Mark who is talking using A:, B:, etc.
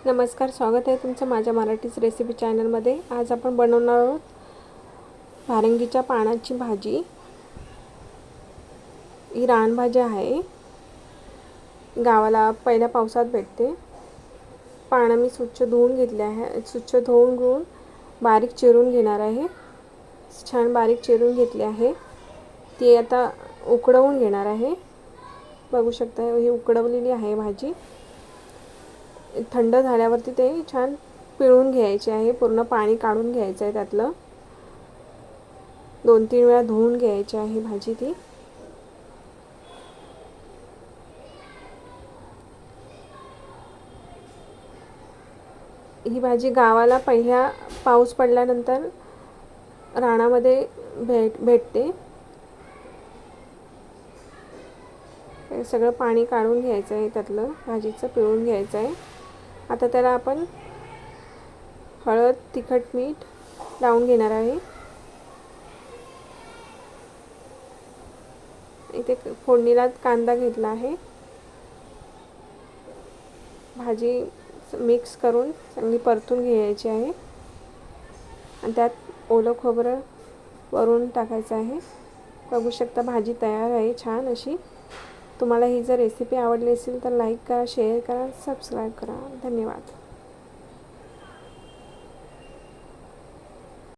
A: नमस्कार, स्वागत आहे तुमचं माझ्या मराठीच रेसिपी चॅनलमध्ये। आज आपण बनवणार आहोत भारंगीच्या पानाची भाजी। ही रानभाजी आहे, गावाला पहिल्या पावसात भेटते। पानं मी स्वच्छ धुवून घेतले आहे। स्वच्छ धुवून घेऊन बारीक चिरून घेणार आहे। छान बारीक चिरून घेतले आहे। ती आता उकडवून घेणार आहे। बघू शकता ही उकडवलेली आहे भाजी। थंड झाल्यावरती ते छान पिळून घ्यायचे आहे। पूर्ण पाणी काढून घ्यायचं आहे त्यातलं। 2-3 वेळा धुवून घ्यायची आहे भाजी ती। ही भाजी गावाला पहिल्या पाऊस पडल्यानंतर रानामध्ये भेटते। सगळं पाणी काढून घ्यायचं आहे त्यातलं, भाजीचं पिळून घ्यायचं आहे। आता त्याला आपण हळद, तिखट, मीठ लावून घेणार आहे। इथे फोडणीला कांदा घेतला आहे। भाजी मिक्स करून चांगली परतून घ्यायची आहे आणि त्यात ओलं खोबरं वरून टाकायचं आहे। बघू शकता भाजी तयार आहे छान अशी। तुम्हाला ही जर रेसिपी आवडली असेल तर लाईक करा, शेअर करा, सबस्क्राईब करा। धन्यवाद।